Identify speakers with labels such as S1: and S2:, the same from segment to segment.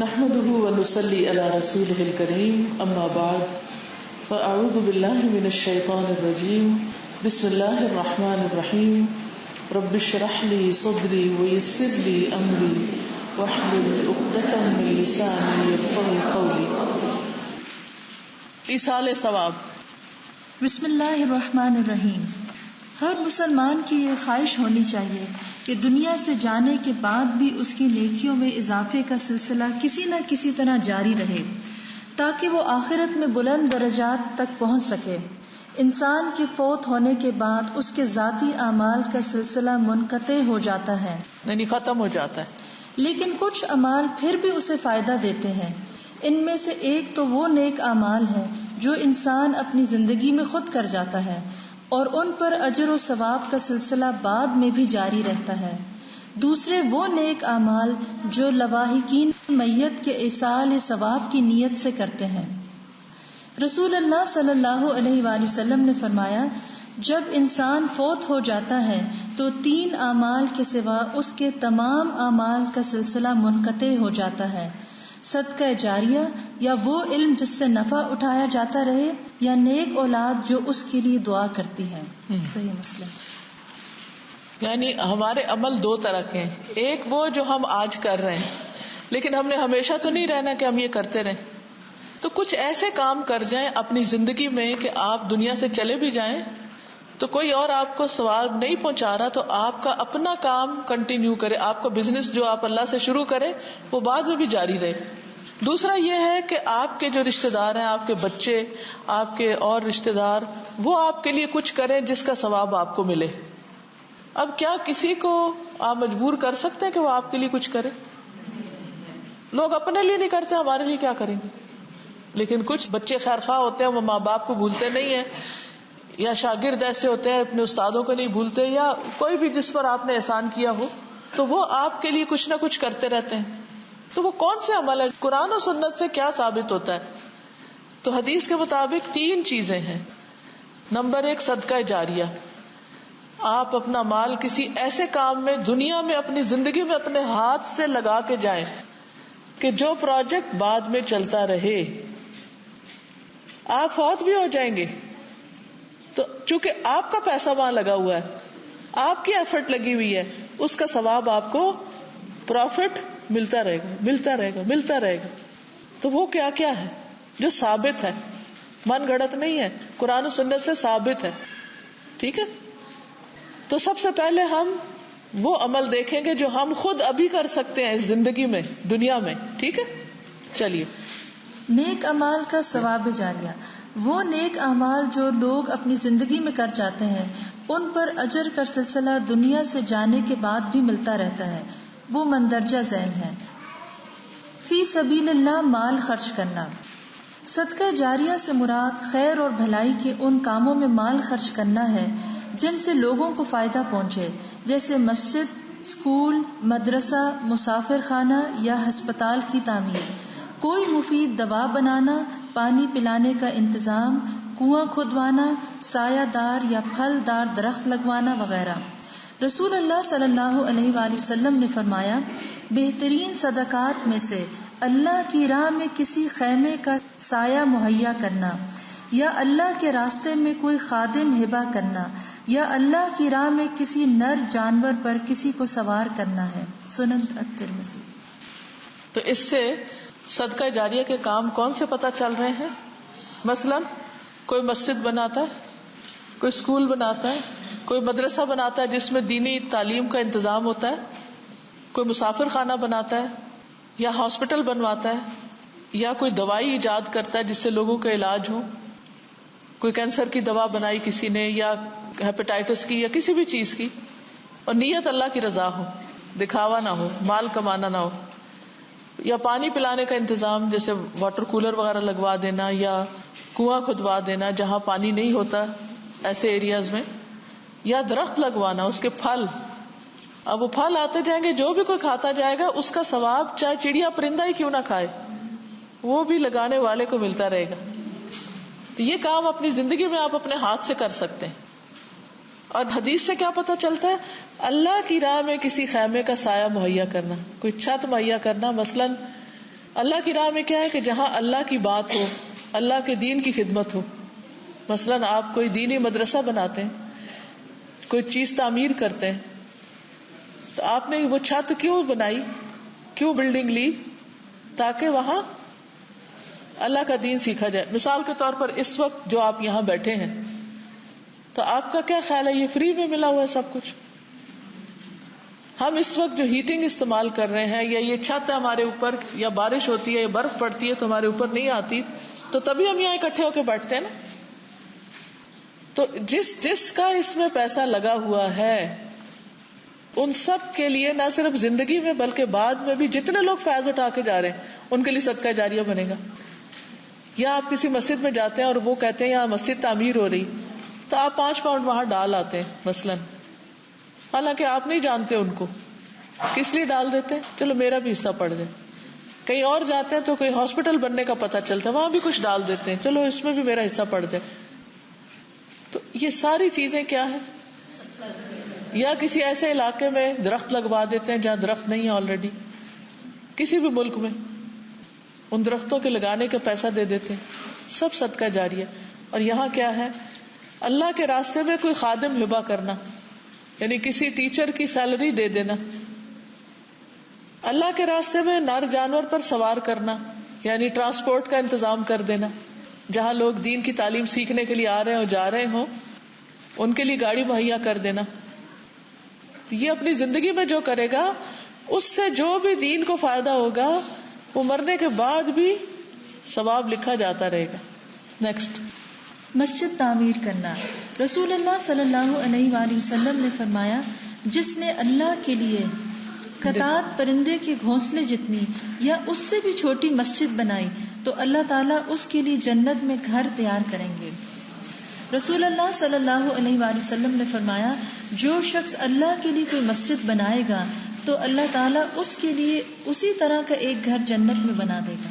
S1: نحمده ونصلي على رسوله الكريم اما بعد فاعوذ بالله من الشيطان الرجيم بسم الله الرحمن الرحيم رب اشرح لي صدري ويسر لي امري واحلل عقدة من لساني يفقهوا قولي. ایصال ثواب.
S2: بسم اللہ الرحمن الرحیم. ہر مسلمان کی یہ خواہش ہونی چاہیے کہ دنیا سے جانے کے بعد بھی اس کی نیکیوں میں اضافے کا سلسلہ کسی نہ کسی طرح جاری رہے تاکہ وہ آخرت میں بلند درجات تک پہنچ سکے. انسان کے فوت ہونے کے بعد اس کے ذاتی اعمال کا سلسلہ منقطع ہو جاتا ہے،
S1: یعنی ختم ہو جاتا ہے،
S2: لیکن کچھ اعمال پھر بھی اسے فائدہ دیتے ہیں. ان میں سے ایک تو وہ نیک اعمال ہیں جو انسان اپنی زندگی میں خود کر جاتا ہے اور ان پر اجر و ثواب کا سلسلہ بعد میں بھی جاری رہتا ہے. دوسرے وہ نیک اعمال جو لواحقین میت کے ایصال ثواب کی نیت سے کرتے ہیں. رسول اللہ صلی اللہ علیہ وآلہ وسلم نے فرمایا، جب انسان فوت ہو جاتا ہے تو 3 اعمال کے سوا اس کے تمام اعمال کا سلسلہ منقطع ہو جاتا ہے: صدقہ جاریہ، یا وہ علم جس سے نفع اٹھایا جاتا رہے، یا نیک اولاد جو اس کے لیے دعا کرتی ہے. صحیح مسلم.
S1: یعنی ہمارے عمل 2 طرح کے ہیں. ایک وہ جو ہم آج کر رہے ہیں، لیکن ہم نے ہمیشہ تو نہیں رہنا کہ ہم یہ کرتے رہیں. تو کچھ ایسے کام کر جائیں اپنی زندگی میں کہ آپ دنیا سے چلے بھی جائیں تو کوئی اور آپ کو ثواب نہیں پہنچا رہا، تو آپ کا اپنا کام کنٹینیو کرے، آپ کا بزنس جو آپ اللہ سے شروع کرے وہ بعد میں بھی جاری رہے. دوسرا یہ ہے کہ آپ کے جو رشتہ دار ہیں، آپ کے بچے، آپ کے اور رشتہ دار، وہ آپ کے لیے کچھ کریں جس کا ثواب آپ کو ملے. اب کیا کسی کو آپ مجبور کر سکتے ہیں کہ وہ آپ کے لیے کچھ کرے؟ لوگ اپنے لیے نہیں کرتے، ہمارے لیے کیا کریں گے؟ لیکن کچھ بچے خیر خواہ ہوتے ہیں، وہ ماں باپ کو بھولتے نہیں ہیں، یا شاگرد ایسے ہوتے ہیں اپنے استادوں کو نہیں بھولتے، یا کوئی بھی جس پر آپ نے احسان کیا ہو تو وہ آپ کے لیے کچھ نہ کچھ کرتے رہتے ہیں. تو وہ کون سے عمل ہے؟ قرآن و سنت سے کیا ثابت ہوتا ہے؟ تو حدیث کے مطابق 3 چیزیں ہیں. نمبر 1 صدقہ جاریہ. آپ اپنا مال کسی ایسے کام میں دنیا میں اپنی زندگی میں اپنے ہاتھ سے لگا کے جائیں کہ جو پروجیکٹ بعد میں چلتا رہے. آپ فوت بھی ہو جائیں گے تو چونکہ آپ کا پیسہ وہاں لگا ہوا ہے، آپ کی ایفرٹ لگی ہوئی ہے، اس کا ثواب آپ کو پروفٹ ملتا رہے گا، ملتا رہے گا، ملتا رہے گا. تو وہ کیا کیا ہے جو ثابت ہے، من گھڑت نہیں ہے، قرآن و سنت سے ثابت ہے. ٹھیک ہے، تو سب سے پہلے ہم وہ عمل دیکھیں گے جو ہم خود ابھی کر سکتے ہیں اس زندگی میں، دنیا میں. ٹھیک ہے، چلیے.
S2: نیک اعمال کا ثواب جاریہ وہ نیک اعمال جو لوگ اپنی زندگی میں کر جاتے ہیں، ان پر اجر کا سلسلہ دنیا سے جانے کے بعد بھی ملتا رہتا ہے. وہ مندرجہ ذیل ہے. فی سبیل اللہ مال خرچ کرنا. صدقہ جاریہ سے مراد خیر اور بھلائی کے ان کاموں میں مال خرچ کرنا ہے جن سے لوگوں کو فائدہ پہنچے، جیسے مسجد، اسکول، مدرسہ، مسافر خانہ یا ہسپتال کی تعمیر، کوئی مفید دوا بنانا، پانی پلانے کا انتظام، کنواں کھودوانا، سایہ دار یا پھل دار درخت لگوانا وغیرہ. رسول اللہ صلی اللہ علیہ وآلہ وسلم نے فرمایا، بہترین صدقات میں سے اللہ کی راہ میں کسی خیمے کا سایہ مہیا کرنا، یا اللہ کے راستے میں کوئی خادم ہبہ کرنا، یا اللہ کی راہ میں کسی نر جانور پر کسی کو سوار کرنا ہے. سنن الترمذی.
S1: تو اس سے صدقہ جاریہ کے کام کون سے پتہ چل رہے ہیں؟ مثلا کوئی مسجد بناتا ہے، کوئی اسکول بناتا ہے، کوئی مدرسہ بناتا ہے جس میں دینی تعلیم کا انتظام ہوتا ہے، کوئی مسافر خانہ بناتا ہے، یا ہاسپٹل بنواتا ہے، یا کوئی دوائی ایجاد کرتا ہے جس سے لوگوں کا علاج ہو. کوئی کینسر کی دوا بنائی کسی نے، یا ہیپیٹائٹس کی، یا کسی بھی چیز کی، اور نیت اللہ کی رضا ہو، دکھاوا نہ ہو، مال کمانا نہ ہو. یا پانی پلانے کا انتظام، جیسے واٹر کولر وغیرہ لگوا دینا، یا کنواں کھدوا دینا جہاں پانی نہیں ہوتا ایسے ایریاز میں، یا درخت لگوانا، اس کے پھل. اب وہ پھل آتے جائیں گے، جو بھی کوئی کھاتا جائے گا اس کا ثواب چاہے چڑیا پرندہ ہی کیوں نہ کھائے، وہ بھی لگانے والے کو ملتا رہے گا. تو یہ کام اپنی زندگی میں آپ اپنے ہاتھ سے کر سکتے ہیں. اور حدیث سے کیا پتہ چلتا ہے؟ اللہ کی راہ میں کسی خیمے کا سایہ مہیا کرنا، کوئی چھت مہیا کرنا. مثلاً اللہ کی راہ میں کیا ہے کہ جہاں اللہ کی بات ہو، اللہ کے دین کی خدمت ہو. مثلاً آپ کوئی دینی مدرسہ بناتے ہیں، کوئی چیز تعمیر کرتے ہیں، تو آپ نے وہ چھت کیوں بنائی، کیوں بلڈنگ لی؟ تاکہ وہاں اللہ کا دین سیکھا جائے. مثال کے طور پر اس وقت جو آپ یہاں بیٹھے ہیں، تو آپ کا کیا خیال ہے یہ فری میں ملا ہوا ہے سب کچھ؟ ہم اس وقت جو ہیٹنگ استعمال کر رہے ہیں، یا یہ چھت ہے ہمارے اوپر، یا بارش ہوتی ہے یا برف پڑتی ہے تو ہمارے اوپر نہیں آتی، تو تبھی ہم یہاں اکٹھے ہو کے بیٹھتے ہیں نا. تو جس کا اس میں پیسہ لگا ہوا ہے، ان سب کے لیے نہ صرف زندگی میں بلکہ بعد میں بھی جتنے لوگ فیض اٹھا کے جا رہے ہیں ان کے لیے صدقہ جاریہ بنے گا. یا آپ کسی مسجد میں جاتے ہیں اور وہ کہتے ہیں یہاں مسجد تعمیر ہو رہی، تو آپ 5 پاؤنڈ وہاں ڈال آتے ہیں مثلاً، حالانکہ آپ نہیں جانتے ان کو، کس لیے ڈال دیتے ہیں؟ چلو میرا بھی حصہ پڑ جائے. کہیں اور جاتے ہیں تو کوئی ہاسپٹل بننے کا پتہ چلتا ہے، وہاں بھی کچھ ڈال دیتے ہیں، چلو اس میں بھی میرا حصہ پڑ جائے. تو یہ ساری چیزیں کیا ہیں؟ یا کسی ایسے علاقے میں درخت لگوا دیتے ہیں جہاں درخت نہیں ہے آلریڈی، کسی بھی ملک میں ان درختوں کے لگانے کا پیسہ دے دیتے ہیں، سب صدقہ جاریہ. اور یہاں کیا ہے؟ اللہ کے راستے میں کوئی خادم ہبہ کرنا، یعنی کسی ٹیچر کی سیلری دے دینا. اللہ کے راستے میں نر جانور پر سوار کرنا، یعنی ٹرانسپورٹ کا انتظام کر دینا. جہاں لوگ دین کی تعلیم سیکھنے کے لیے آ رہے ہوں جا رہے ہوں ان کے لیے گاڑی مہیا کر دینا. یہ اپنی زندگی میں جو کرے گا اس سے جو بھی دین کو فائدہ ہوگا وہ مرنے کے بعد بھی ثواب لکھا جاتا رہے گا. نیکسٹ،
S2: مسجد تعمیر کرنا. رسول اللہ صلی اللہ علیہ وآلہ وسلم نے فرمایا، جس نے اللہ کے لیے قطعات پرندے کے گھونسلے جتنی یا اس سے بھی چھوٹی مسجد بنائی تو اللہ تعالیٰ اس کے لیے جنت میں گھر تیار کریں گے. رسول اللہ صلی اللہ علیہ وآلہ وسلم نے فرمایا، جو شخص اللہ کے لیے کوئی مسجد بنائے گا تو اللہ تعالیٰ اس کے لیے اسی طرح کا ایک گھر جنت میں بنا دے گا.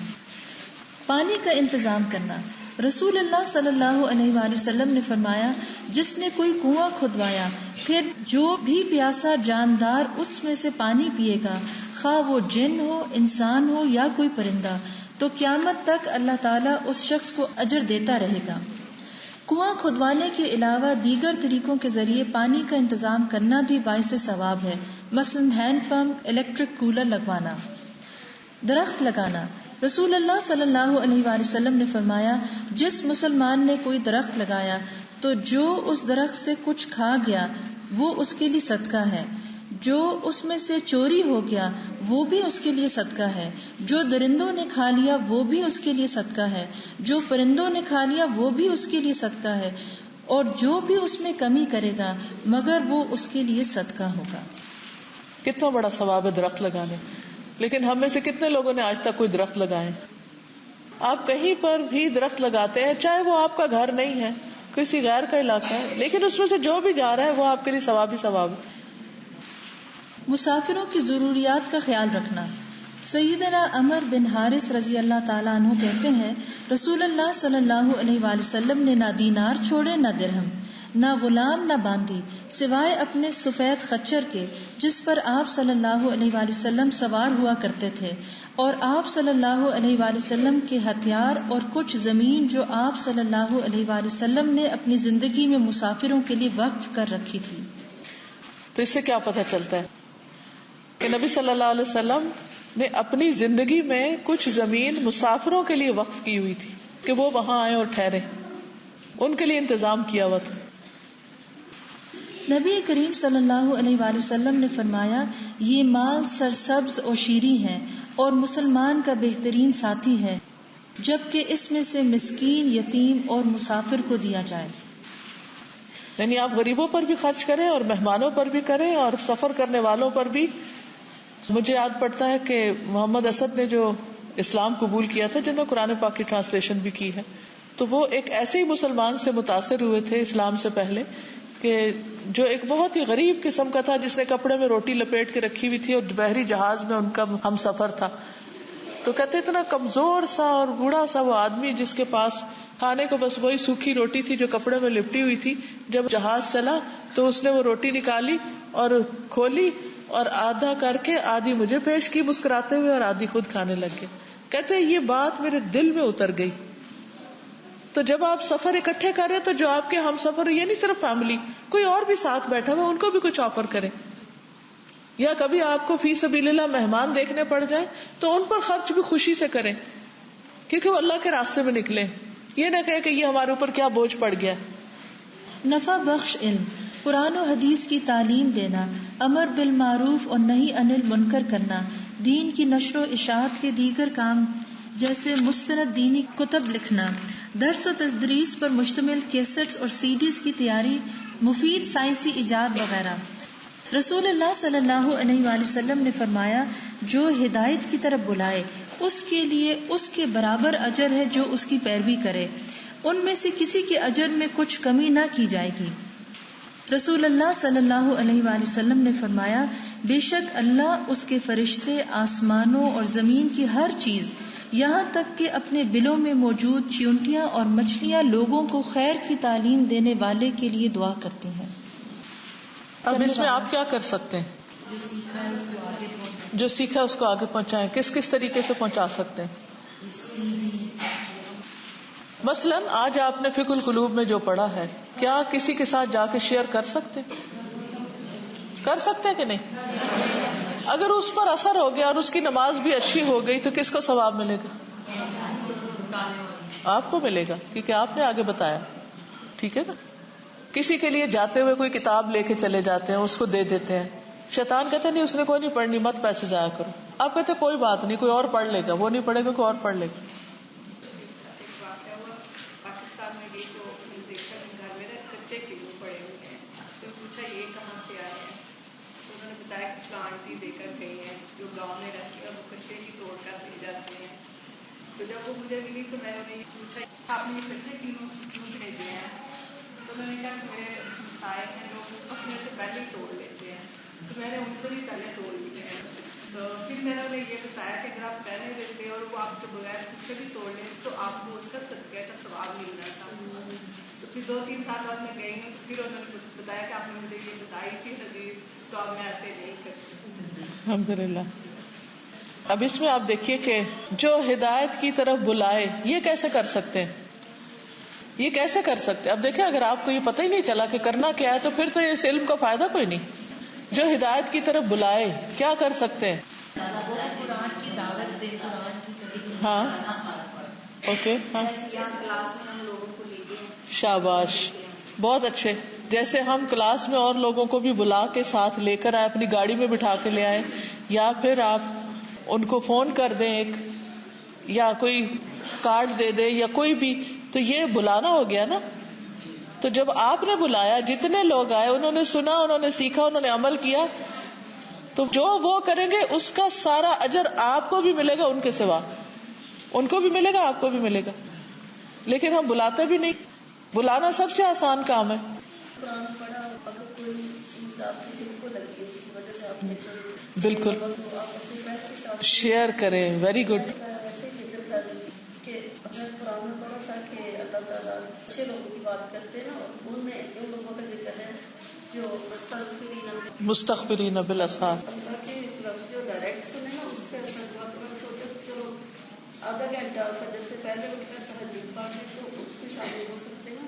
S2: پانی کا انتظام کرنا. رسول اللہ صلی اللہ علیہ وآلہ وسلم نے فرمایا، جس نے کوئی کنواں کھدوایا پھر جو بھی پیاسا جاندار اس میں سے پانی پیے گا، خواہ وہ جن ہو، انسان ہو یا کوئی پرندہ، تو قیامت تک اللہ تعالیٰ اس شخص کو اجر دیتا رہے گا. کنواں کھدوانے کے علاوہ دیگر طریقوں کے ذریعے پانی کا انتظام کرنا بھی باعث ثواب ہے، مثلاً ہینڈ پمپ، الیکٹرک کولر لگوانا. درخت لگانا. رسول اللہ صلی اللہ علیہ وآلہ وسلم نے فرمایا، جس مسلمان نے کوئی درخت لگایا تو جو اس درخت سے کچھ کھا گیا وہ اس کے لیے صدقہ ہے، جو اس میں سے چوری ہو گیا وہ بھی اس کے لیے صدقہ ہے، جو درندوں نے کھا لیا وہ بھی اس کے لیے صدقہ ہے، جو پرندوں نے کھا لیا وہ بھی اس کے لیے صدقہ ہے، اور جو بھی اس میں کمی کرے گا مگر وہ اس کے لیے صدقہ ہوگا.
S1: کتنا بڑا ثواب ہے درخت لگانے. لیکن ہم میں سے کتنے لوگوں نے آج تک کوئی درخت لگائے؟ آپ کہیں پر بھی درخت لگاتے ہیں، چاہے وہ آپ کا گھر نہیں ہے، کسی غیر کا علاقہ ہے، لیکن اس میں سے جو بھی جا رہا ہے وہ آپ کے لیے ثواب ہی ثواب ہے.
S2: مسافروں کی ضروریات کا خیال رکھنا. سیدنا عمر بن حارث رضی اللہ تعالیٰ عنہ کہتے ہیں، رسول اللہ صلی اللہ علیہ وآلہ وسلم نے نہ دینار چھوڑے نہ درہم، نہ غلام نہ باندی، سوائے اپنے سفید خچر کے جس پر آپ صلی اللہ علیہ وآلہ وسلم سوار ہوا کرتے تھے، اور آپ صلی اللہ علیہ وآلہ وسلم کے ہتھیار اور کچھ زمین جو آپ صلی اللہ علیہ وآلہ وسلم نے اپنی زندگی میں مسافروں کے لیے وقف کر رکھی تھی.
S1: تو اس سے کیا پتہ چلتا ہے کہ نبی صلی اللہ علیہ وسلم نے اپنی زندگی میں کچھ زمین مسافروں کے لیے وقف کی ہوئی تھی کہ وہ وہاں آئے اور ٹھہرے، ان کے لیے انتظام کیا ہوا تھا.
S2: نبی کریم صلی اللہ علیہ وآلہ وسلم نے فرمایا، یہ مال سرسبز اور شیریں ہے اور مسلمان کا بہترین ساتھی ہے، جبکہ اس میں سے مسکین، یتیم اور مسافر کو دیا جائے.
S1: یعنی آپ غریبوں پر بھی خرچ کریں اور مہمانوں پر بھی کریں اور سفر کرنے والوں پر بھی. مجھے یاد پڑتا ہے کہ محمد اسد نے جو اسلام قبول کیا تھا، جنہوں نے قرآن پاک کی ٹرانسلیشن بھی کی ہے، تو وہ ایک ایسے ہی مسلمان سے متاثر ہوئے تھے اسلام سے پہلے کہ جو ایک بہت ہی غریب قسم کا تھا، جس نے کپڑے میں روٹی لپیٹ کے رکھی ہوئی تھی اور بحری جہاز میں ان کا ہم سفر تھا. تو کہتے اتنا کمزور سا اور بوڑھا سا وہ آدمی جس کے پاس کھانے کو بس وہی سوکھی روٹی تھی جو کپڑے میں لپٹی ہوئی تھی. جب جہاز چلا تو اس نے وہ روٹی نکالی اور کھولی اور آدھا کر کے آدھی مجھے پیش کی مسکراتے ہوئے اور آدھی خود کھانے لگ گئے. کہتے ہیں یہ بات میرے دل میں اتر گئی. تو جب آپ سفر اکٹھے کر رہے تو جو آپ کے ہم سفر، یہ نہیں صرف فیملی، کوئی اور بھی ساتھ بیٹھا ہوا، ان کو بھی کچھ آفر کریں. یا کبھی آپ کو فی سبیل اللہ مہمان دیکھنے پڑ جائے تو ان پر خرچ بھی خوشی سے کریں، کیونکہ وہ اللہ کے راستے میں نکلے. یہ نہ کہے کہ یہ ہمارے اوپر کیا بوجھ پڑ گیا.
S2: نفع بخش علم، قرآن و حدیث کی تعلیم دینا، امر بالمعروف اور نہی عن المنکر کرنا، دین کی نشر و اشاعت کے دیگر کام جیسے مستند دینی کتب لکھنا، درس و تدریس پر مشتمل کیسٹس اور سیڈیز کی تیاری، مفید سائنسی ایجاد وغیرہ. رسول اللہ صلی اللہ علیہ وآلہ وسلم نے فرمایا، جو ہدایت کی طرف بلائے اس کے لیے اس کے برابر اجر ہے جو اس کی پیروی کرے، ان میں سے کسی کے اجر میں کچھ کمی نہ کی جائے گی. رسول اللہ صلی اللہ علیہ وآلہ وسلم نے فرمایا، بے شک اللہ، اس کے فرشتے، آسمانوں اور زمین کی ہر چیز، یہاں تک کہ اپنے بلوں میں موجود چیونٹیاں اور مچھلیاں، لوگوں کو خیر کی تعلیم دینے والے کے لیے دعا کرتی ہیں.
S1: اب اس میں آپ کیا کر سکتے ہیں؟ جو سیکھا اس کو آگے پہنچائیں. کس کس طریقے سے پہنچا سکتے ہیں؟ مثلا آج آپ نے فقہ القلوب میں جو پڑھا ہے، کیا کسی کے ساتھ جا کے شیئر کر سکتے ہیں کہ نہیں؟ اگر اس پر اثر ہو گیا اور اس کی نماز بھی اچھی ہو گئی تو کس کو ثواب ملے گا؟ آپ کو ملے گا، کیونکہ آپ نے آگے بتایا. ٹھیک ہے نا. کسی کے لیے جاتے ہوئے کوئی کتاب لے کے چلے جاتے ہیں، اس کو دے دیتے ہیں. شیطان کہتے نہیں اس نے کوئی نہیں پڑھنی، مت پیسے ضائع کرو. آپ کہتے کوئی بات نہیں، کوئی اور پڑھ لے گا. وہ نہیں پڑھے گا، کوئی اور پڑھ لے گا.
S3: آنٹی دے کر گئی ہیں جو گاؤں میں رہتی ہے، وہ کچے کی توڑ کر دے جاتے ہیں. تو جب وہ مجھے ملی تو میں نے پوچھا آپ نے کچے کیوں بھیجے ہیں؟ تو میں نے کہا کہ میرے مسائل ہیں جو اپنے سے پہلے ہی توڑ لیتے ہیں، تو میں نے ان سے بھی پہلے توڑ لیے ہیں. تو پھر میں نے انہیں یہ بتایا کہ اگر آپ پہلے دیتے اور وہ آپ کے بغیر کچھ بھی توڑ لیں تو آپ کو اس کا صدقہ کا ثواب ملنا تھا. تو پھر 2-3 سال بعد میں گئی ہوں تو پھر انہوں نے بتایا کہ آپ نے مجھے یہ بتائی تھی حدیث، تو اب میں ایسے نہیں کرتی.
S1: الحمدللہ. اب اس میں آپ دیکھیے کہ جو ہدایت کی طرف بلائے، یہ کیسے کر سکتے ہیں؟ یہ کیسے کر سکتے؟ اب دیکھیں اگر آپ کو یہ پتہ ہی نہیں چلا کہ کرنا کیا ہے تو پھر تو اس علم کا فائدہ کوئی نہیں. جو ہدایت کی طرف بلائے کیا کر سکتے ہیں؟
S4: قرآن کی دعوت دے، قرآن کی طرف.
S1: ہاں اوکے. ہاں
S4: کلاس میں ہم لوگوں کو لے گئے.
S1: شاباش، بہت اچھے. جیسے ہم کلاس میں اور لوگوں کو بھی بلا کے ساتھ لے کر آئے، اپنی گاڑی میں بٹھا کے لے آئے، یا پھر آپ ان کو فون کر دیں ایک، یا کوئی کارڈ دے دیں، یا کوئی بھی، تو یہ بلانا ہو گیا نا. تو جب آپ نے بلایا، جتنے لوگ آئے انہوں نے سنا، انہوں نے سیکھا، انہوں نے عمل کیا، تو جو وہ کریں گے اس کا سارا اجر آپ کو بھی ملے گا، ان کے سوا ان کو بھی ملے گا، آپ کو بھی ملے گا. لیکن ہم بلاتے بھی نہیں. بلانا سب سے آسان کام ہے.
S4: قرآن پڑھا، اگر کوئی چیز آپ کے دل کو لگی اس کی وجہ سے آپ نے
S1: بالکل شیئر کریں. Very good.
S4: ایسے ذکر کر کہ اپنے قرآن میں پڑھا تھا کہ اللہ تعالیٰ اچھے لوگوں کی بات کرتے ہیں نا، ان میں ان لوگوں کا ذکر ہے جو
S1: مستغفرین بالاسحار.
S4: اللہ کے لفظ جو ڈائریکٹ سنے نا، اس سے اثر ہوا. تو میں نے سوچا چلو آدھا گھنٹہ فجر سے پہلے اٹھ کر تہجد پڑھ لیں تو اس میں شامل ہو سکتے ہیں.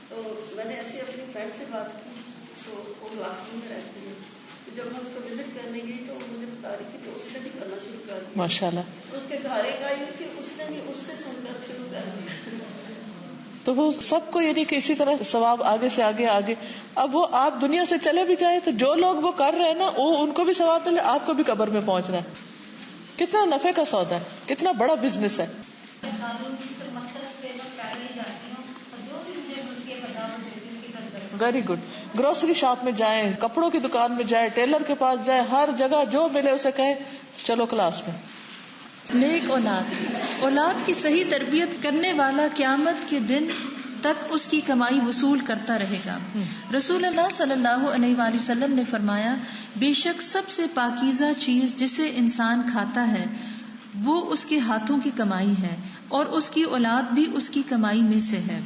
S4: تو میں نے ایسے اپنی فرینڈ سے بات کی، تو وہ کلاس روم میں رہتی ہے. جب میں اس کو وزٹ کرنے گئی تو مجھے بتا رہی تھی کہ اس نے بھی کرنا شروع کر دیا.
S1: ماشاءاللہ.
S4: اس کے گھر ایک آئی تھی، اس نے بھی اس سے سن کر شروع کر دیا.
S1: تو وہ سب کو یعنی کہ اسی طرح ثواب آگے سے آگے آگے. اب وہ آپ دنیا سے چلے بھی جائیں تو جو لوگ وہ کر رہے ہیں نا، وہ ان کو بھی ثواب ملے، آپ کو بھی قبر میں پہنچ رہا ہے. کتنا نفع کا سودا ہے، کتنا بڑا بزنس ہے. Very good. گروسری شاپ میں جائیں، کپڑوں کی دکان میں جائیں، ٹیلر کے پاس جائیں، ہر جگہ جو ملے اسے کہیں چلو کلاس میں.
S2: نیک اولاد کی صحیح تربیت کرنے والا قیامت کے دن تک اس کی کمائی وصول کرتا رہے گا. رسول اللہ صلی اللہ علیہ وآلہ وسلم نے فرمایا، بے شک سب سے پاکیزہ چیز جسے انسان کھاتا ہے وہ اس کے ہاتھوں کی کمائی ہے، اور اس کی اولاد بھی اس کی کمائی میں سے ہے.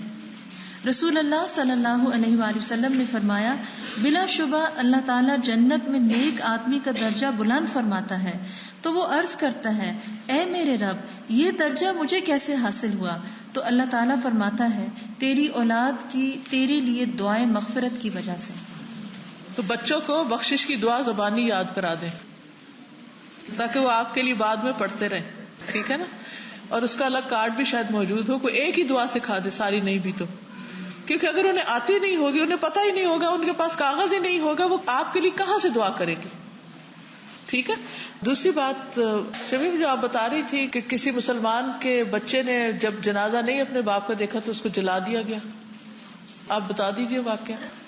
S2: رسول اللہ صلی اللہ علیہ وآلہ وسلم نے فرمایا، بلا شبہ اللہ تعالیٰ جنت میں نیک آدمی کا درجہ بلند فرماتا ہے. تو وہ عرض کرتا ہے، اے میرے رب، یہ درجہ مجھے کیسے حاصل ہوا؟ تو اللہ تعالیٰ فرماتا ہے تیری اولاد کی تیرے لیے دعائیں مغفرت کی وجہ سے.
S1: تو بچوں کو بخشش کی دعا زبانی یاد کرا دیں تاکہ وہ آپ کے لیے بعد میں پڑھتے رہیں. ٹھیک ہے نا؟ اور اس کا الگ کارڈ بھی شاید موجود ہو, کوئی ایک ہی دعا سکھا دے, ساری نہیں بھی تو, کیونکہ اگر انہیں آتی نہیں ہوگی, انہیں پتہ ہی نہیں ہوگا, ان کے پاس کاغذ ہی نہیں ہوگا, وہ آپ کے لیے کہاں سے دعا کرے گی. ٹھیک ہے. دوسری بات شمیم جو آپ بتا رہی تھی کہ کسی مسلمان کے بچے نے جب جنازہ نہیں اپنے باپ کا دیکھا تو اس کو جلا دیا گیا, آپ بتا دیجئے واقعہ.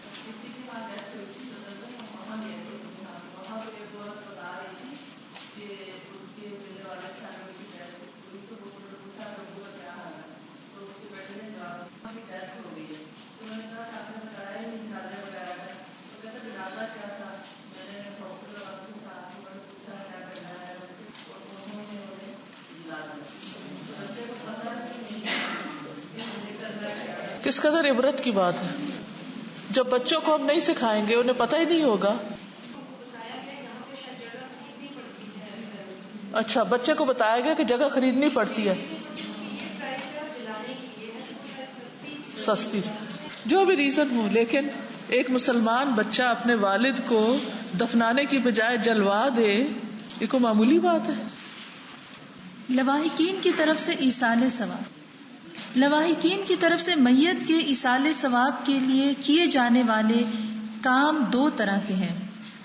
S1: کس قدر عبرت کی بات ہے. جب بچوں کو ہم نہیں سکھائیں گے, انہیں پتہ ہی نہیں ہوگا. اچھا, بچے کو بتایا گیا کہ جگہ خریدنی پڑتی ہے, سستی, جو بھی ریزن ہو, لیکن ایک مسلمان بچہ اپنے والد کو دفنانے کی بجائے جلوا دے, یہ کوئی معمولی بات ہے؟
S2: لواحقین کی طرف سے ایصال ثواب. لواحقین کی طرف سے میت کے ایصال ثواب کے لیے کیے جانے والے کام دو طرح کے ہیں.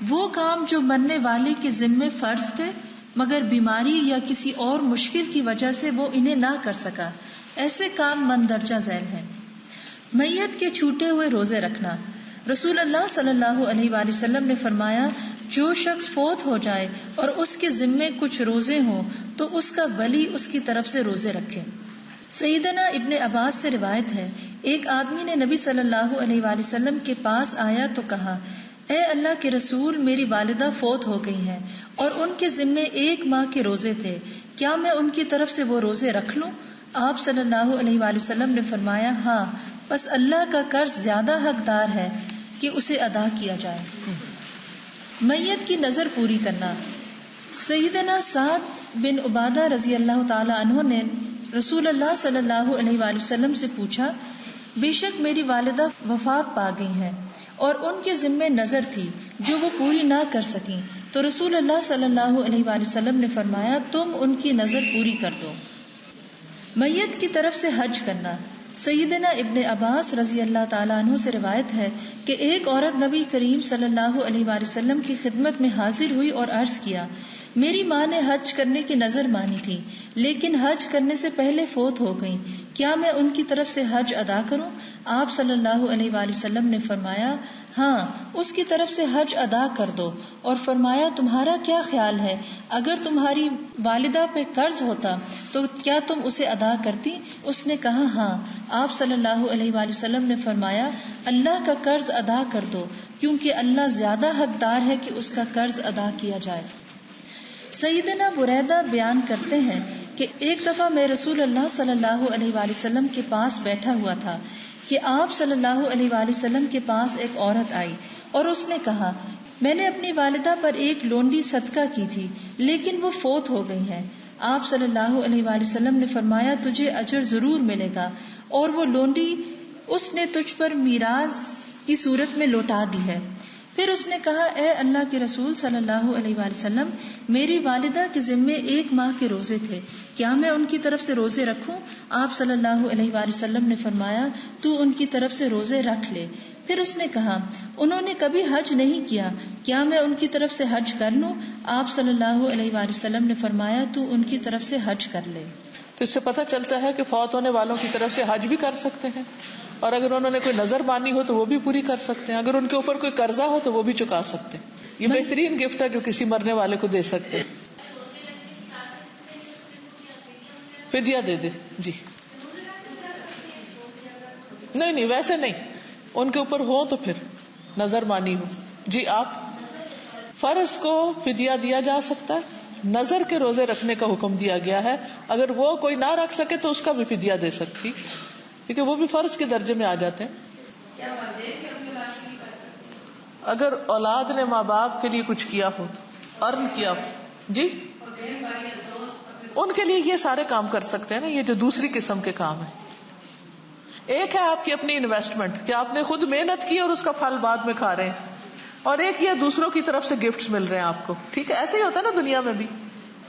S2: وہ کام جو مرنے والے کے ذمے فرض تھے مگر بیماری یا کسی اور مشکل کی وجہ سے وہ انہیں نہ کر سکا, ایسے کام مندرجہ ذیل ہیں. میت کے چھوٹے ہوئے روزے رکھنا. رسول اللہ صلی اللہ علیہ وآلہ وسلم نے فرمایا جو شخص فوت ہو جائے اور اس کے ذمے کچھ روزے ہوں تو اس کا ولی اس کی طرف سے روزے رکھے. سیدنا ابن عباس سے روایت ہے ایک آدمی نے نبی صلی اللہ علیہ وآلہ وسلم کے پاس آیا تو کہا اے اللہ کے رسول, میری والدہ فوت ہو گئی ہیں اور ان کے ذمے 1 ماہ کے روزے تھے, کیا میں ان کی طرف سے وہ روزے رکھ لوں؟ آپ صلی اللہ علیہ وآلہ وسلم نے فرمایا ہاں, بس اللہ کا قرض زیادہ حقدار ہے کہ اسے ادا کیا جائے. میت کی نظر پوری کرنا. سیدنا سعد بن عبادہ رضی اللہ تعالی عنہ نے رسول اللہ صلی اللہ علیہ وآلہ وسلم سے پوچھا بے شک میری والدہ وفات پا گئی ہیں اور ان کے ذمے نظر تھی جو وہ پوری نہ کر سکیں, تو رسول اللہ صلی اللہ علیہ وآلہ وسلم نے فرمایا تم ان کی نظر پوری کر دو. میت کی طرف سے حج کرنا. سیدنا ابن عباس رضی اللہ تعالیٰ عنہ سے روایت ہے کہ ایک عورت نبی کریم صلی اللہ علیہ وآلہ وسلم کی خدمت میں حاضر ہوئی اور عرض کیا میری ماں نے حج کرنے کی نظر مانی تھی لیکن حج کرنے سے پہلے فوت ہو گئی, کیا میں ان کی طرف سے حج ادا کروں؟ آپ صلی اللہ علیہ وآلہ وسلم نے فرمایا ہاں, اس کی طرف سے حج ادا کر دو, اور فرمایا تمہارا کیا خیال ہے اگر تمہاری والدہ پہ قرض ہوتا تو کیا تم اسے ادا کرتی؟ اس نے کہا ہاں. آپ صلی اللہ علیہ وآلہ وسلم نے فرمایا اللہ کا قرض ادا کر دو کیونکہ اللہ زیادہ حقدار ہے کہ اس کا قرض ادا کیا جائے. سیدنا بریدہ بیان کرتے ہیں کہ ایک دفعہ میں رسول اللہ صلی اللہ علیہ وآلہ وسلم کے پاس بیٹھا ہوا تھا کہ آپ صلی اللہ علیہ وآلہ وسلم کے پاس ایک عورت آئی اور اس نے کہا میں نے اپنی والدہ پر ایک لونڈی صدقہ کی تھی لیکن وہ فوت ہو گئی ہے. آپ صلی اللہ علیہ وآلہ وسلم نے فرمایا تجھے اجر ضرور ملے گا اور وہ لونڈی اس نے تجھ پر میراث کی صورت میں لوٹا دی ہے. پھر اس نے کہا اے اللہ کے رسول صلی اللہ علیہ وآلہ وسلم میری والدہ کے ذمے 1 ماہ کے روزے تھے, کیا میں ان کی طرف سے روزے رکھوں؟ آپ صلی اللہ علیہ وآلہ وسلم نے فرمایا تو ان کی طرف سے روزے رکھ لے. پھر اس نے کہا انہوں نے کبھی حج نہیں کیا, کیا میں ان کی طرف سے حج کر لوں؟ آپ صلی اللہ علیہ وآلہ وسلم نے فرمایا تو ان کی طرف سے حج کر لے.
S1: تو اس سے پتہ چلتا ہے کہ فوت ہونے والوں کی طرف سے حج بھی کر سکتے ہیں, اور اگر انہوں نے کوئی نظر مانی ہو تو وہ بھی پوری کر سکتے ہیں, اگر ان کے اوپر کوئی قرضہ ہو تو وہ بھی چکا سکتے ہیں. یہ بہترین گفٹ ہے جو کسی مرنے والے کو دے سکتے ہیں. فدیہ دے دے. جی نہیں ویسے نہیں, ان کے اوپر ہو تو پھر نظر مانی ہو. جی آپ فرض کو فدیہ دیا جا سکتا ہے, نظر کے روزے رکھنے کا حکم دیا گیا ہے, اگر وہ کوئی نہ رکھ سکے تو اس کا بھی فدیہ دے سکتی کیونکہ وہ بھی فرض کے درجے میں آ جاتے ہیں. اگر اولاد نے ماں باپ کے لیے کچھ کیا ہو, ارن کیا ہو, جی ان کے لیے یہ سارے کام کر سکتے ہیں نا, یہ جو دوسری قسم کے کام ہیں. ایک ہے آپ کی اپنی انویسٹمنٹ کہ آپ نے خود محنت کی اور اس کا پھل بعد میں کھا رہے ہیں, اور ایک یہ دوسروں کی طرف سے گفٹس مل رہے ہیں آپ کو. ٹھیک ہے, ایسے ہی ہوتا ہے نا دنیا میں بھی.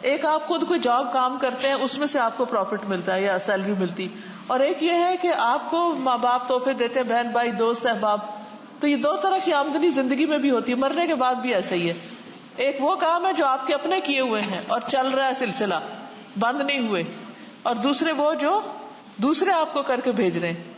S1: ایک آپ خود کوئی جاب کام کرتے ہیں, اس میں سے آپ کو پروفٹ ملتا ہے یا سیلری ملتی, اور ایک یہ ہے کہ آپ کو ماں باپ تحفے دیتے ہیں, بہن بھائی دوست احباب. تو یہ دو طرح کی آمدنی زندگی میں بھی ہوتی ہے, مرنے کے بعد بھی ایسا ہی ہے. ایک وہ کام ہے جو آپ کے اپنے کیے ہوئے ہیں اور چل رہا ہے سلسلہ, بند نہیں ہوئے, اور دوسرے وہ جو دوسرے آپ کو کر کے بھیج رہے ہیں.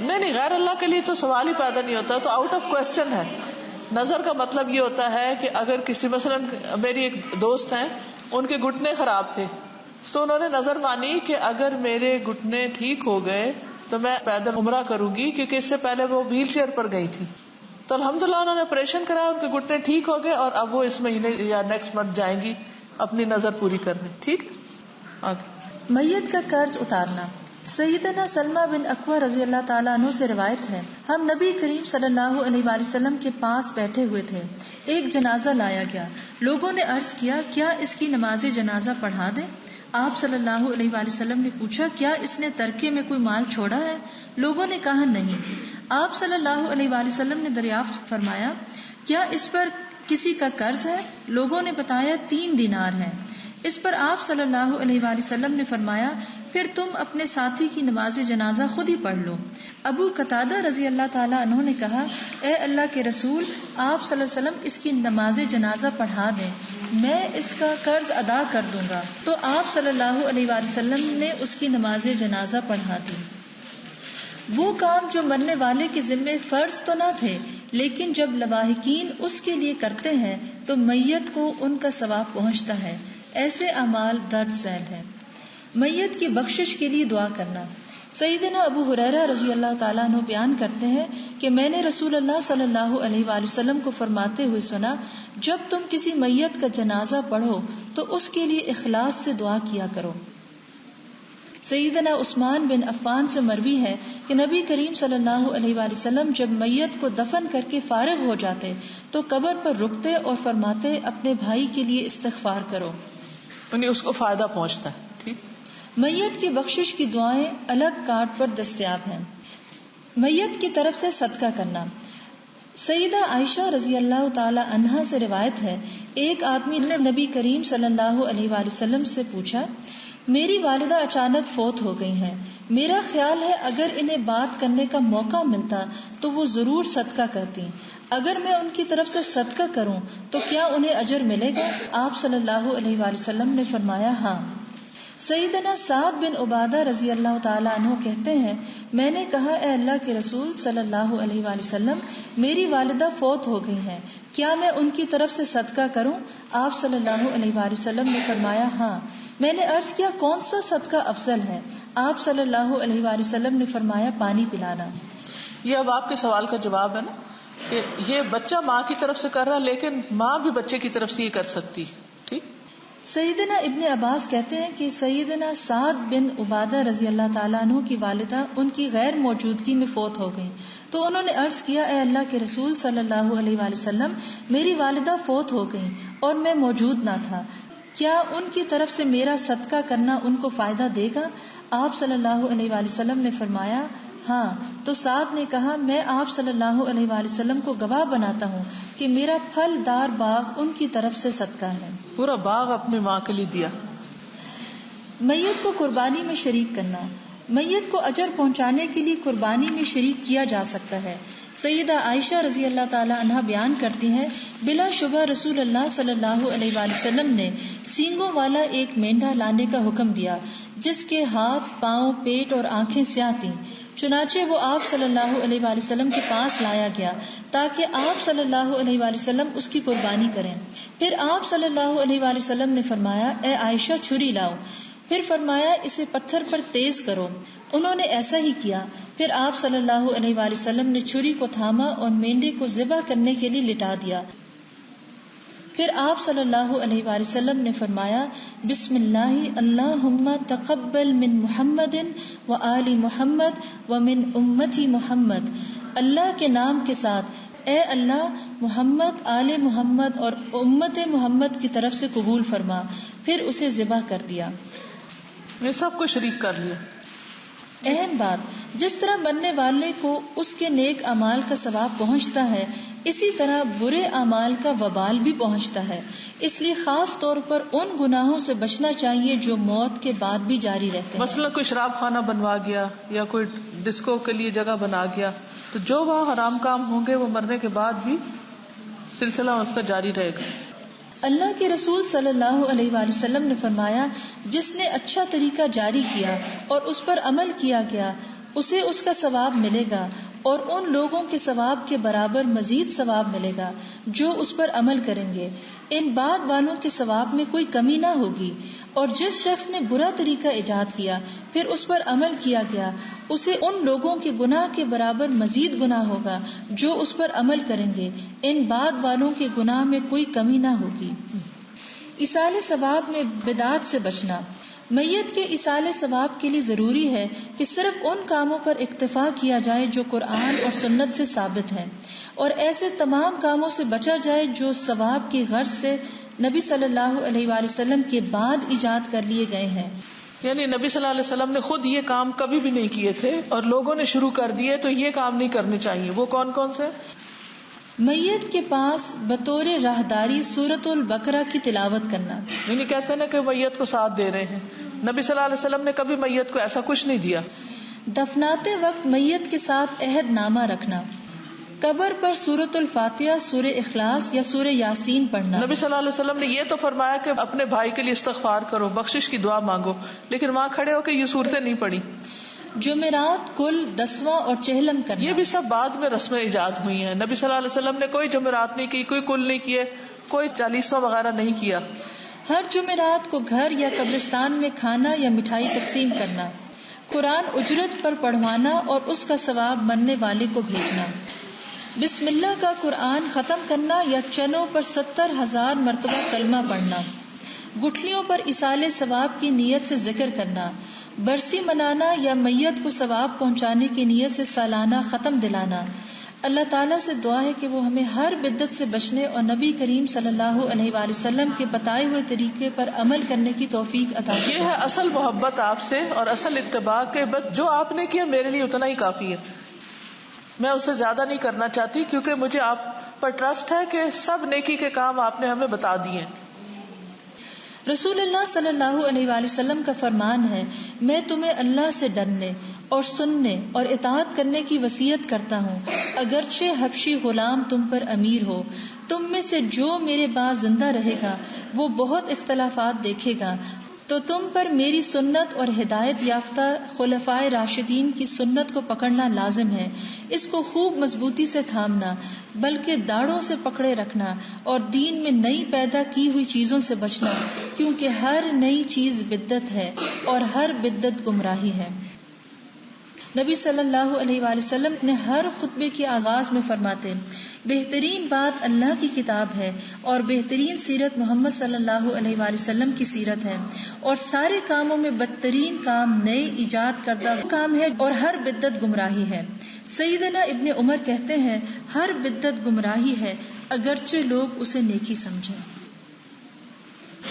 S1: نہیں, غیر اللہ کے لیے تو سوال ہی پیدا نہیں ہوتا, تو آؤٹ آف کوشچن ہے. نظر کا مطلب یہ ہوتا ہے کہ اگر کسی, مثلا میری ایک دوست ہیں, ان کے گھٹنے خراب تھے, تو انہوں نے نظر مانی کہ اگر میرے گھٹنے ٹھیک ہو گئے تو میں پیدل عمرہ کروں گی, کیونکہ اس سے پہلے وہ ویل چیئر پر گئی تھی. تو الحمدللہ انہوں نے آپریشن کرایا, ان کے گھٹنے ٹھیک ہو گئے, اور اب وہ اس مہینے یا نیکسٹ منتھ جائیں گی اپنی نظر پوری کرنے. ٹھیک.
S2: میت کا قرض اتارنا. سیدنا سلمہ بن اکوع رضی اللہ تعالیٰ عنہ سے روایت ہے, ہم نبی کریم صلی اللہ علیہ وآلہ وسلم کے پاس بیٹھے ہوئے تھے. ایک جنازہ لایا گیا. لوگوں نے عرض کیا, کیا اس کی نماز جنازہ پڑھا دیں؟ آپ صلی اللہ علیہ وآلہ وسلم نے پوچھا, کیا اس نے ترکے میں کوئی مال چھوڑا ہے؟ لوگوں نے کہا نہیں. آپ صلی اللہ علیہ وآلہ وسلم نے دریافت فرمایا, کیا اس پر کسی کا قرض ہے؟ لوگوں نے بتایا 3 دینار ہیں. اس پر آپ صلی اللہ علیہ وآلہ وسلم نے فرمایا, پھر تم اپنے ساتھی کی نماز جنازہ خود ہی پڑھ لو. ابو قتادہ رضی اللہ تعالیٰ عنہ نے کہا, اے اللہ کے رسول, آپ صلی اللہ علیہ وسلم اس کی نماز جنازہ پڑھا دیں, میں اس کا قرض ادا کر دوں گا. تو آپ صلی اللہ علیہ وآلہ وسلم نے اس کی نماز جنازہ پڑھا دی. وہ کام جو مرنے والے کے ذمے فرض تو نہ تھے, لیکن جب لواحقین اس کے لیے کرتے ہیں تو میت کو ان کا ثواب پہنچتا ہے. ایسے اعمال درج ذیل ہیں. میت کی بخشش کے لیے دعا کرنا. سیدنا ابو ہریرہ رضی اللہ تعالیٰ عنہ بیان کرتے ہیں کہ میں نے رسول اللہ صلی اللہ علیہ وآلہ وسلم کو فرماتے ہوئے سنا, جب تم کسی میت کا جنازہ پڑھو تو اس کے لیے اخلاص سے دعا کیا کرو. سیدنا عثمان بن عفان سے مروی ہے کہ نبی کریم صلی اللہ علیہ وآلہ وسلم جب میت کو دفن کر کے فارغ ہو جاتے تو قبر پر رکتے اور فرماتے, اپنے بھائی کے لیے استغفار کرو,
S1: یعنی اس کو فائدہ پہنچتا ہے. ٹھیک.
S2: میت کی بخشش کی دعائیں الگ کارڈ پر دستیاب ہیں. میت کی طرف سے صدقہ کرنا. سیدہ عائشہ رضی اللہ تعالی عنہا سے روایت ہے, ایک آدمی نے نبی کریم صلی اللہ علیہ وآلہ وسلم سے پوچھا, میری والدہ اچانک فوت ہو گئی ہیں, میرا خیال ہے اگر انہیں بات کرنے کا موقع ملتا تو وہ ضرور صدقہ کرتی, اگر میں ان کی طرف سے صدقہ کروں تو کیا انہیں اجر ملے گا؟ آپ صلی اللہ علیہ وآلہ وسلم نے فرمایا, ہاں. سیدنا سعد بن عبادہ رضی اللہ تعالیٰ عنہ کہتے ہیں, میں نے کہا, اے اللہ کے رسول صلی اللہ علیہ وآلہ وسلم, میری والدہ فوت ہو گئی ہیں, کیا میں ان کی طرف سے صدقہ کروں؟ آپ صلی اللہ علیہ وآلہ وسلم نے فرمایا, ہاں. میں نے عرض کیا, کون سا صدقہ افضل ہے؟ آپ صلی اللہ علیہ وآلہ وسلم نے فرمایا, پانی پلانا.
S1: یہ اب آپ کے سوال کا جواب ہے نا, کہ یہ بچہ ماں کی طرف سے کر رہا, لیکن ماں بھی بچے کی طرف سے یہ کر سکتی. ٹھیک.
S2: سیدنا ابن عباس کہتے ہیں کہ سیدنا سعد بن عبادہ رضی اللہ تعالیٰ عنہ کی والدہ ان کی غیر موجودگی میں فوت ہو گئی, تو انہوں نے عرض کیا, اے اللہ کے رسول صلی اللہ علیہ وآلہ وسلم, میری والدہ فوت ہو گئی اور میں موجود نہ تھا, کیا ان کی طرف سے میرا صدقہ کرنا ان کو فائدہ دے گا؟ آپ صلی اللہ علیہ وآلہ وسلم نے فرمایا, ہاں. تو سعد نے کہا, میں آپ صلی اللہ علیہ وآلہ وسلم کو گواہ بناتا ہوں کہ میرا پھل دار باغ ان کی طرف سے صدقہ ہے.
S1: پورا باغ اپنی ماں کے لیے دیا.
S2: میت کو قربانی میں شریک کرنا. میت کو اجر پہنچانے کے لیے قربانی میں شریک کیا جا سکتا ہے. سیدہ عائشہ رضی اللہ تعالی عنہا بیان کرتی ہیں, بلا شبہ رسول اللہ صلی اللہ علیہ وآلہ وسلم نے سینگوں والا ایک مینڈھا لانے کا حکم دیا جس کے ہاتھ, پاؤں, پیٹ اور آنکھیں سیاہ تھیں. چنانچہ وہ آپ صلی اللہ علیہ وآلہ وسلم کے پاس لایا گیا تاکہ آپ صلی اللہ علیہ وآلہ وسلم اس کی قربانی کریں. پھر آپ صلی اللہ علیہ وآلہ وسلم نے فرمایا, اے عائشہ چھری لاؤ. پھر فرمایا, اسے پتھر پر تیز کرو. انہوں نے ایسا ہی کیا. پھر آپ صلی اللہ علیہ وآلہ وسلم نے چھری کو تھاما اور مینڈے کو ذبح کرنے کے لیے لٹا دیا. پھر آپ صلی اللہ علیہ وآلہ وسلم نے فرمایا, بسم اللہ اللہم تقبل من محمد و آل محمد و من امتی محمد. اللہ کے نام کے ساتھ, اے اللہ محمد، آل محمد اور امت محمد کی طرف سے قبول فرما، پھر اسے ذبح کر دیا۔
S1: یہ سب کو شریک کر لیا۔
S2: اہم بات، جس طرح مرنے والے کو اس کے نیک اعمال کا ثواب پہنچتا ہے، اسی طرح برے اعمال کا وبال بھی پہنچتا ہے، اس لیے خاص طور پر ان گناہوں سے بچنا چاہیے جو موت کے بعد بھی جاری رہتے ہیں۔
S1: مثلا کوئی شراب خانہ بنوا گیا یا کوئی ڈسکو کے لیے جگہ بنا گیا، تو جو وہاں حرام کام ہوں گے وہ مرنے کے بعد بھی سلسلہ اس کا جاری رہے گا۔
S2: اللہ کے رسول صلی اللہ علیہ وآلہ وسلم نے فرمایا، جس نے اچھا طریقہ جاری کیا اور اس پر عمل کیا گیا اسے اس کا ثواب ملے گا، اور ان لوگوں کے ثواب کے برابر مزید ثواب ملے گا جو اس پر عمل کریں گے، ان بعد والوں کے ثواب میں کوئی کمی نہ ہوگی۔ اور جس شخص نے برا طریقہ ایجاد کیا پھر اس پر عمل کیا گیا، اسے ان لوگوں کے گناہ کے برابر مزید گناہ ہوگا جو اس پر عمل کریں گے، ان بعد والوں کے گناہ میں کوئی کمی نہ ہوگی۔ ایصال ثواب میں بدعات سے بچنا۔ میت کے ایصال ثواب کے لیے ضروری ہے کہ صرف ان کاموں پر اکتفا کیا جائے جو قرآن اور سنت سے ثابت ہیں، اور ایسے تمام کاموں سے بچا جائے جو ثواب کی غرض سے نبی صلی اللہ علیہ وآلہ وسلم کے بعد ایجاد کر لیے گئے ہیں۔
S1: یعنی نبی صلی اللہ علیہ وسلم نے خود یہ کام کبھی بھی نہیں کیے تھے اور لوگوں نے شروع کر دیے، تو یہ کام نہیں کرنے چاہیے۔ وہ کون کون سے؟
S2: میت کے پاس بطور راہداری سورۃ البقرہ کی تلاوت کرنا۔
S1: یعنی کہتے ہیں نا کہ میت کو ساتھ دے رہے ہیں، نبی صلی اللہ علیہ وسلم نے کبھی میت کو ایسا کچھ نہیں دیا۔
S2: دفناتے وقت میت کے ساتھ عہد نامہ رکھنا۔ قبر پر سورۃ الفاتحہ، سورہ اخلاص یا سورہ یاسین پڑھنا۔
S1: نبی صلی اللہ علیہ وسلم نے یہ تو فرمایا کہ اپنے بھائی کے لیے استغفار کرو، بخشش کی دعا مانگو، لیکن وہاں کھڑے ہو کے یہ صورتیں نہیں پڑھی۔
S2: جمعرات، کل، دسواں اور چہلم کرنا۔
S1: یہ بھی سب بعد میں رسمیں ایجاد ہوئی ہیں۔ نبی صلی اللہ علیہ وسلم نے کوئی جمعرات نہیں کی، کوئی کل نہیں کیے، کوئی 40واں وغیرہ نہیں کیا۔
S2: ہر جمعرات کو گھر یا قبرستان میں کھانا یا مٹھائی تقسیم کرنا۔ قرآن اجرت پر پڑھوانا اور اس کا ثواب مرنے والے کو بھیجنا۔ بسم اللہ کا قرآن ختم کرنا یا چنوں پر 70,000 مرتبہ کلمہ پڑھنا۔ گٹھلیوں پر ایصال ثواب کی نیت سے ذکر کرنا۔ برسی منانا یا میت کو ثواب پہنچانے کی نیت سے سالانہ ختم دلانا۔ اللہ تعالیٰ سے دعا ہے کہ وہ ہمیں ہر بدعت سے بچنے اور نبی کریم صلی اللہ علیہ وآلہ وسلم کے بتائے ہوئے طریقے پر عمل کرنے کی توفیق عطا کرے۔
S1: یہ ہے اصل محبت آپ سے اور اصل اتباع کے بس جو آپ نے کیا میرے لیے اتنا ہی کافی ہے، میں اسے زیادہ نہیں کرنا چاہتی، کیونکہ مجھے آپ پر ٹرسٹ ہے کہ سب نیکی کے کام آپ نے ہمیں بتا دیے۔
S2: رسول اللہ صلی اللہ علیہ وآلہ وسلم کا فرمان ہے، میں تمہیں اللہ سے ڈرنے اور سننے اور اطاعت کرنے کی وصیت کرتا ہوں، اگرچہ حبشی غلام تم پر امیر ہو۔ تم میں سے جو میرے بعد زندہ رہے گا وہ بہت اختلافات دیکھے گا، تو تم پر میری سنت اور ہدایت یافتہ خلفائے راشدین کی سنت کو پکڑنا لازم ہے۔ اس کو خوب مضبوطی سے تھامنا، بلکہ داڑھوں سے پکڑے رکھنا، اور دین میں نئی پیدا کی ہوئی چیزوں سے بچنا، کیونکہ ہر نئی چیز بدعت ہے اور ہر بدعت گمراہی ہے۔ نبی صلی اللہ علیہ وآلہ وسلم نے ہر خطبے کے آغاز میں فرماتے، بہترین بات اللہ کی کتاب ہے اور بہترین سیرت محمد صلی اللہ علیہ وآلہ وسلم کی سیرت ہے، اور سارے کاموں میں بدترین کام نئے ایجاد کردہ کام ہے اور ہر بدعت گمراہی ہے۔ سیدنا ابن عمر کہتے ہیں، ہر بدعت گمراہی ہے اگرچہ لوگ اسے نیکی سمجھیں۔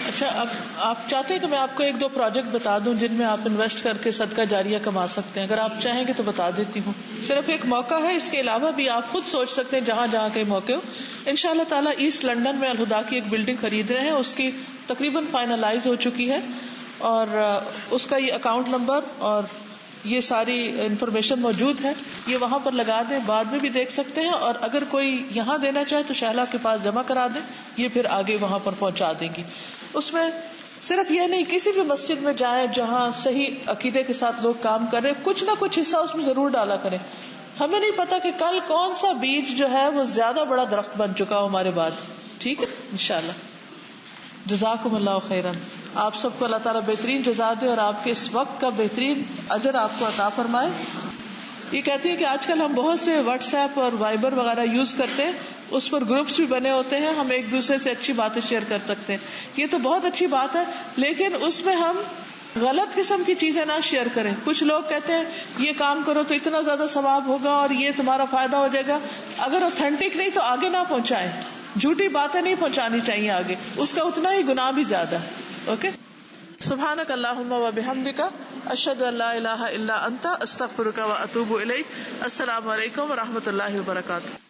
S1: اچھا، اب آپ چاہتے ہیں کہ میں آپ کو 1-2 پروجیکٹ بتا دوں جن میں آپ انویسٹ کر کے صدقہ جاریہ کما سکتے ہیں؟ اگر آپ چاہیں گے تو بتا دیتی ہوں۔ صرف ایک موقع ہے، اس کے علاوہ بھی آپ خود سوچ سکتے ہیں جہاں جہاں کے موقع ہو۔ انشاءاللہ تعالیٰ ایسٹ لنڈن میں الہدا کی ایک بلڈنگ خرید رہے ہیں، اس کی تقریباً فائنلائز ہو چکی ہے، اور اس کا یہ اکاؤنٹ نمبر اور یہ ساری انفارمیشن موجود ہے، یہ وہاں پر لگا دیں، بعد میں بھی دیکھ سکتے ہیں، اور اگر کوئی یہاں دینا چاہے تو شہلا کے پاس جمع کرا دیں، یہ پھر آگے وہاں پر پہنچا دیں گی۔ اس میں صرف یہ نہیں، کسی بھی مسجد میں جائیں جہاں صحیح عقیدے کے ساتھ لوگ کام کر رہے ہیں، کچھ نہ کچھ حصہ اس میں ضرور ڈالا کریں۔ ہمیں نہیں پتا کہ کل کون سا بیج جو ہے وہ زیادہ بڑا درخت بن چکا ہو ہمارے بعد۔ ٹھیک ہے انشاءاللہ۔ جزاکم اللہ خیرا۔ آپ سب کو اللہ تعالیٰ بہترین جزا دے اور آپ کے اس وقت کا بہترین اجر آپ کو عطا فرمائے۔ یہ کہتی ہے کہ آج کل ہم بہت سے واٹس ایپ اور وائبر وغیرہ یوز کرتے ہیں، اس پر گروپس بھی بنے ہوتے ہیں، ہم ایک دوسرے سے اچھی باتیں شیئر کر سکتے ہیں، یہ تو بہت اچھی بات ہے، لیکن اس میں ہم غلط قسم کی چیزیں نہ شیئر کریں. کچھ لوگ کہتے ہیں یہ کام کرو تو اتنا زیادہ ثواب ہوگا اور یہ تمہارا فائدہ ہو جائے گا. اگر اوتھینٹک نہیں تو آگے نہ پہنچائیں. جھوٹی باتیں نہیں پہنچانی چاہیے آگے, اس کا اتنا ہی گناہ بھی زیادہ. اوکے, سبحانک اللہم و بحمدک, اشہد ان لا الہ الا انت, استغفرک و اتوب الیک. السلام علیکم و رحمۃ اللہ وبرکاتہ.